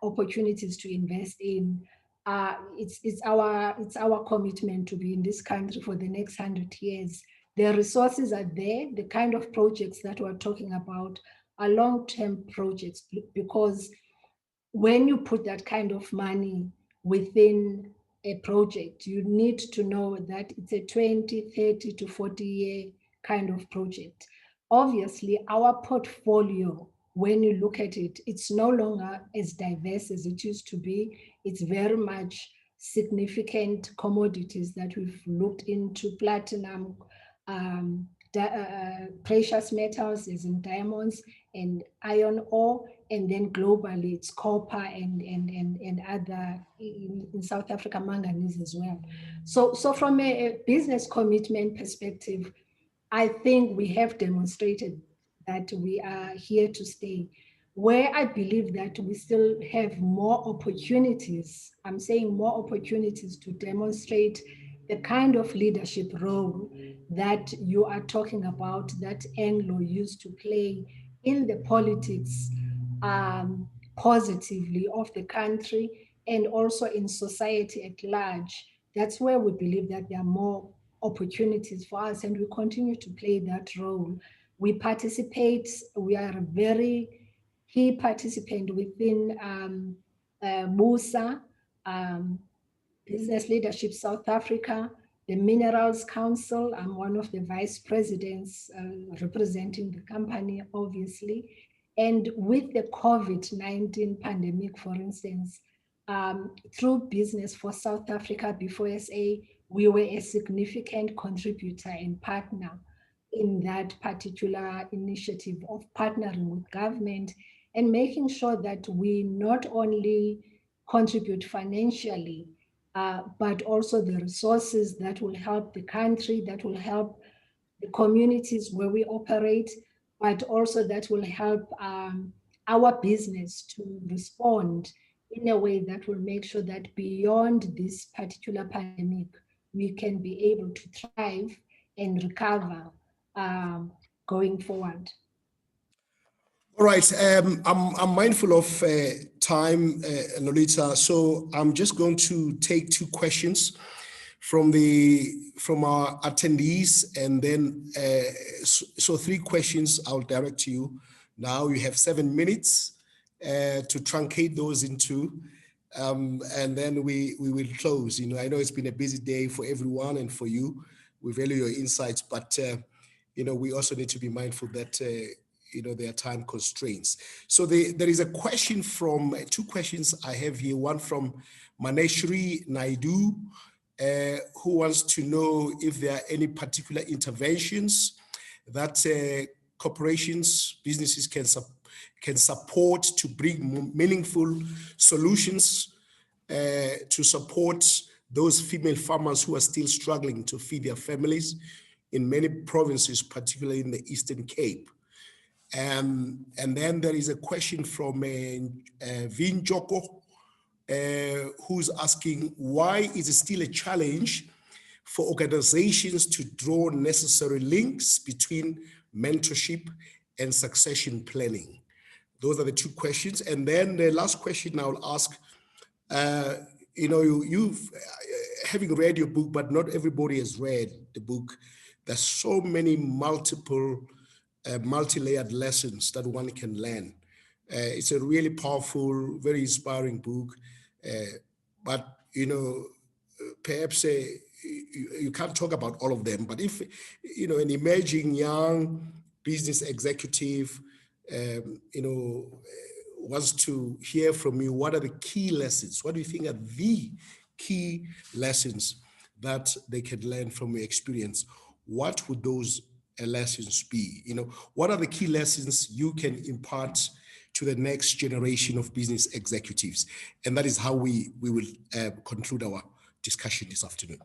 S4: opportunities to invest in. It's our commitment to be in this country for the next 100 years. The resources are there. The kind of projects that we're talking about are long-term projects, because when you put that kind of money within a project, you need to know that it's a 20, 30 to 40-year kind of project. Obviously, our portfolio, when you look at it, it's no longer as diverse as it used to be. It's very much significant commodities that we've looked into: platinum, precious metals, as in diamonds, and iron ore, and then globally it's copper and other, in South Africa, manganese as well. So from a business commitment perspective, I think we have demonstrated that we are here to stay. Where I believe that we still have more opportunities, I'm saying more opportunities to demonstrate the kind of leadership role that you are talking about, that Anglo used to play in the politics positively of the country and also in society at large. That's where we believe that there are more opportunities for us, and we continue to play that role. We participate, we are a very key participant within MUSA, Business Leadership South Africa, the Minerals Council. I'm one of the vice presidents representing the company, obviously. And with the COVID-19 pandemic, for instance, through Business for South Africa, before SA, we were a significant contributor and partner in that particular initiative of partnering with government and making sure that we not only contribute financially, but also the resources that will help the country, that will help the communities where we operate, but also that will help our business to respond in a way that will make sure that beyond this particular pandemic, we can be able to thrive and recover going forward.
S3: All right, I'm mindful of time, Lolita, so I'm just going to take 2 questions from our attendees, and then so 3 questions I'll direct to you. Now you have 7 minutes to truncate those into, and then we will close. You know, I know it's been a busy day for everyone and for you. We value your insights, but you know, we also need to be mindful that you know, there are time constraints. So there is a question from 2 questions I have here. One from Maneshri Naidu, who wants to know if there are any particular interventions that corporations, businesses can support to bring meaningful solutions to support those female farmers who are still struggling to feed their families in many provinces, particularly in the Eastern Cape. And then there is a question from Vin Joko, who's asking, why is it still a challenge for organizations to draw necessary links between mentorship and succession planning? Those are the two questions. And then the last question I'll ask, you've having read your book, but not everybody has read the book. There's so many multiple, multi-layered lessons that one can learn. It's a really powerful, very inspiring book. But, perhaps you can't talk about all of them, but if, an emerging young business executive, wants to hear from you, what are the key lessons? What do you think are the key lessons that they can learn from your experience? What would those lessons be? What are the key lessons you can impart to the next generation of business executives? And that is how we will conclude our discussion this afternoon.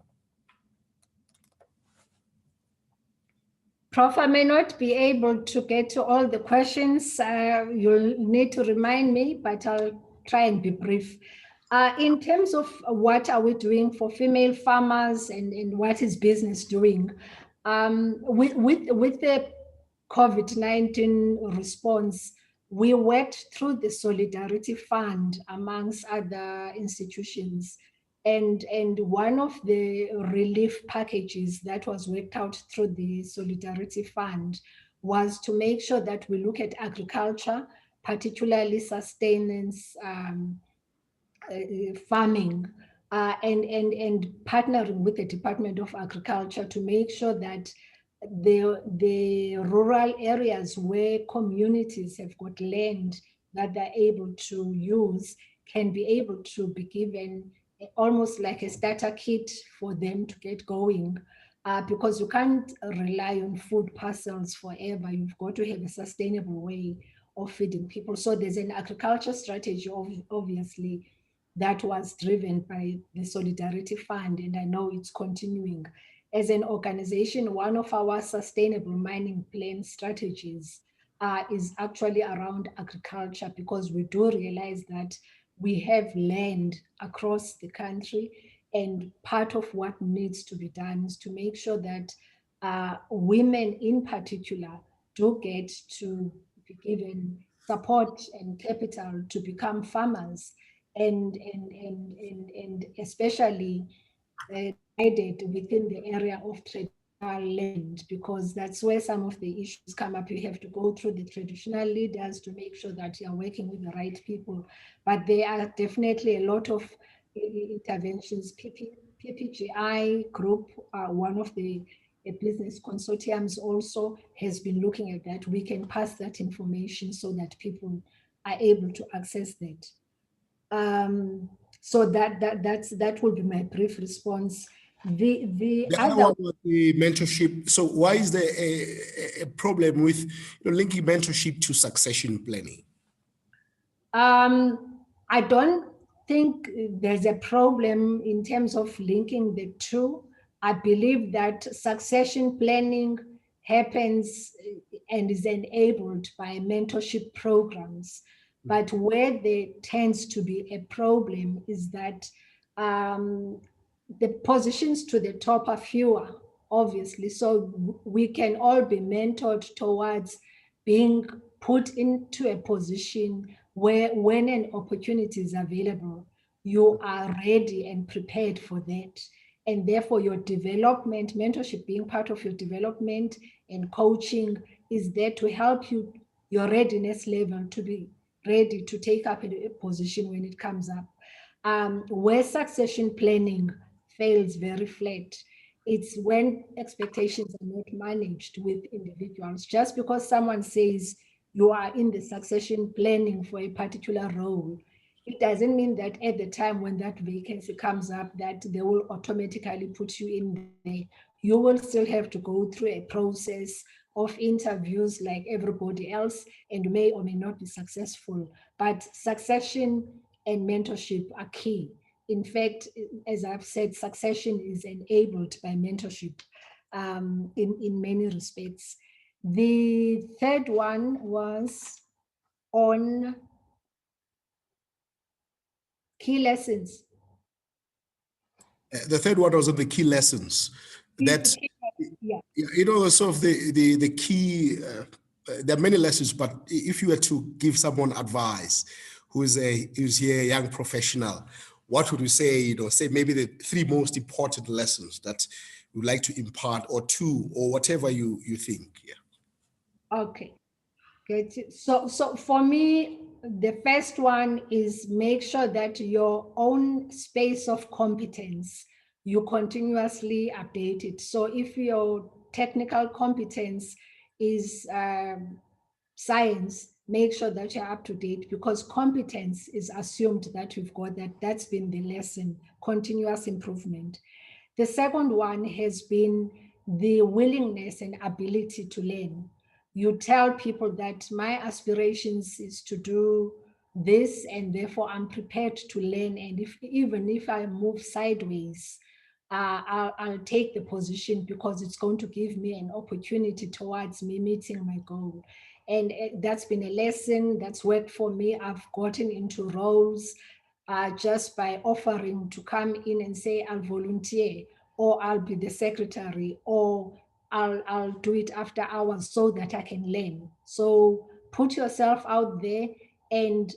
S4: Prof, I may not be able to get to all the questions. You'll need to remind me, but I'll try and be brief. In terms of what are we doing for female farmers and what is business doing, with the COVID-19 response, we worked through the Solidarity Fund amongst other institutions. And one of the relief packages that was worked out through the Solidarity Fund was to make sure that we look at agriculture, particularly sustenance farming, and partnering with the Department of Agriculture to make sure that the rural areas where communities have got land that they're able to use can be able to be given almost like a starter kit for them to get going, because you can't rely on food parcels forever. You've got to have a sustainable way of feeding people. So there's an agriculture strategy, obviously, that was driven by the Solidarity Fund, and I know it's continuing. As an organization, one of our sustainable mining plan strategies is actually around agriculture, because we do realize that we have land across the country, and part of what needs to be done is to make sure that women in particular do get to be given support and capital to become farmers, and especially guided within the area of traditional land, because that's where some of the issues come up. You have to go through the traditional leaders to make sure that you're working with the right people. But there are definitely a lot of interventions. PPGI group, one of the business consortiums, also has been looking at that. We can pass that information so that people are able to access that. So that will be my brief response. The
S3: other one was the mentorship. So why is there a problem with linking mentorship to succession planning?
S4: I don't think there's a problem in terms of linking the two. I believe that succession planning happens and is enabled by mentorship programs. But where there tends to be a problem is that the positions to the top are fewer, obviously. So we can all be mentored towards being put into a position where, when an opportunity is available, you are ready and prepared for that. And therefore your development, mentorship being part of your development and coaching, is there to help you, your readiness level to be ready to take up a position when it comes up. Where succession planning fails very flat, it's when expectations are not managed with individuals. Just because someone says you are in the succession planning for a particular role, it doesn't mean that at the time when that vacancy comes up that they will automatically put you in there. You will still have to go through a process of interviews like everybody else, and may or may not be successful. But succession and mentorship are key. In fact, as I've said, succession is enabled by mentorship in many respects. The third one was on key lessons.
S3: The third one was on the key lessons. That,
S4: Yeah.
S3: sort of the key, there are many lessons, but if you were to give someone advice who's here, a young professional, what would you say, say maybe the 3 most important lessons that you'd like to impart, or 2, or whatever you think? Yeah.
S4: Okay. Good. So for me, the first one is make sure that your own space of competence, you continuously update it. So if your technical competence is science, make sure that you're up to date, because competence is assumed that you've got that. That's been the lesson, continuous improvement. The second one has been the willingness and ability to learn. You tell people that my aspirations is to do this, and therefore I'm prepared to learn. And even if I move sideways, I'll take the position, because it's going to give me an opportunity towards me meeting my goal. And that's been a lesson that's worked for me. I've gotten into roles just by offering to come in and say, I'll volunteer, or I'll be the secretary, or I'll do it after hours so that I can learn. So put yourself out there and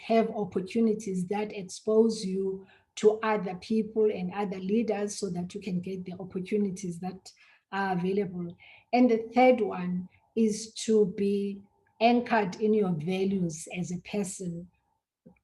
S4: have opportunities that expose you to other people and other leaders, so that you can get the opportunities that are available. And the third one is to be anchored in your values as a person.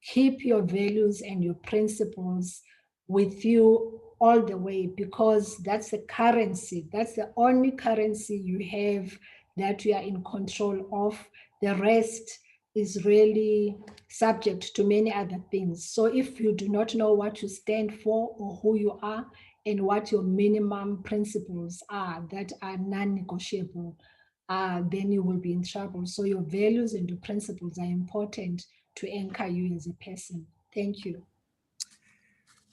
S4: Keep your values and your principles with you all the way, because that's the currency. That's the only currency you have that you are in control of. The rest is really subject to many other things. So if you do not know what you stand for, or who you are, and what your minimum principles are that are non-negotiable, then you will be in trouble. So your values and your principles are important to anchor you as a person. Thank you.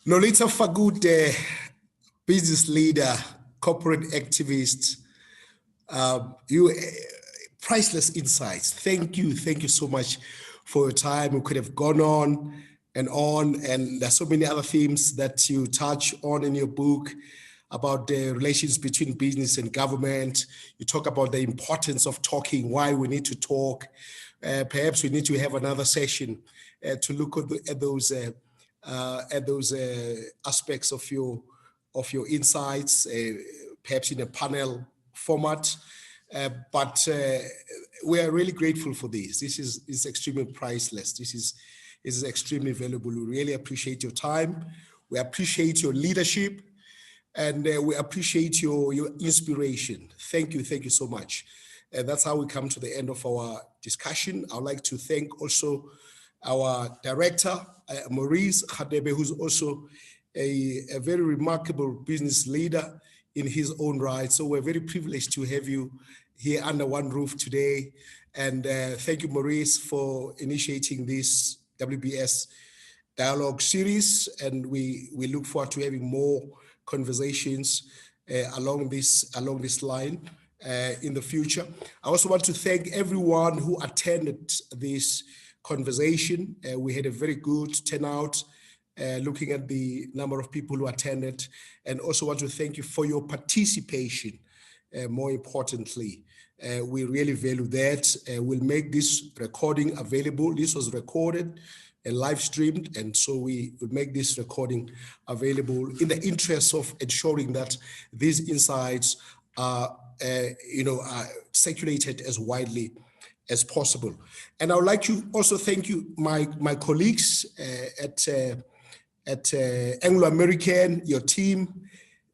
S3: Nolita Fagude, business leader, corporate activist, you priceless insights. Thank you so much for your time. We could have gone on, and there's so many other themes that you touch on in your book about the relations between business and government. You talk about the importance of talking, why we need to talk. Perhaps we need to have another session to look at those aspects of your insights, perhaps in a panel format. But we are really grateful for this. This is extremely priceless. This is extremely valuable. We really appreciate your time. We appreciate your leadership, and we appreciate your inspiration. Thank you so much. And that's how we come to the end of our discussion. I'd like to thank also our director, Maurice Khadebe, who's also a very remarkable business leader in his own right. So we're very privileged to have you here under one roof today. And thank you, Maurice, for initiating this WBS Dialogue series. And we look forward to having more conversations along this line in the future. I also want to thank everyone who attended this conversation. We had a very good turnout, looking at the number of people who attended, and also want to thank you for your participation. More importantly, we really value that. We'll make this recording available. This was recorded and live streamed, and so we will make this recording available in the interest of ensuring that these insights are circulated as widely as possible. And I would like to also thank you, my colleagues at Anglo American, your team,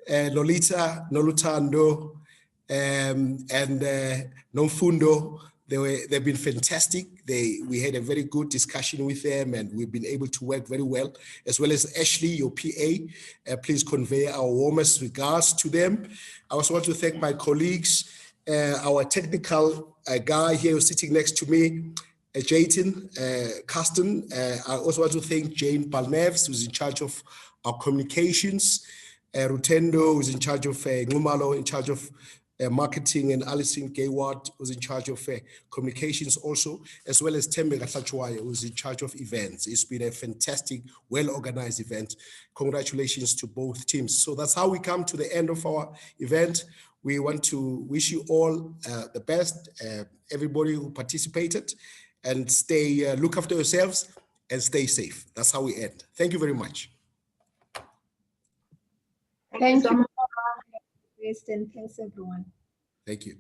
S3: Lolita, Nolutando, and Nomfundo. They've been fantastic. We had a very good discussion with them, and we've been able to work very well, as well as Ashley, your PA. Please convey our warmest regards to them. I also want to thank my colleagues, our technical guy here who's sitting next to me, Jayton Caston. I also want to thank Jane Balneves, who's in charge of our communications, Rutendo, who's in charge of Ngumalo, in charge of marketing, and Alison Gayward, who's in charge of communications also, as well as Tembe Gatlachwaya, who's in charge of events. It's been a fantastic, well-organized event. Congratulations to both teams. So that's how we come to the end of our event. We want to wish you all the best, everybody who participated, and look after yourselves and stay safe. That's how we end. Thank you very much.
S4: Thank you. And thanks, everyone.
S3: Thank you.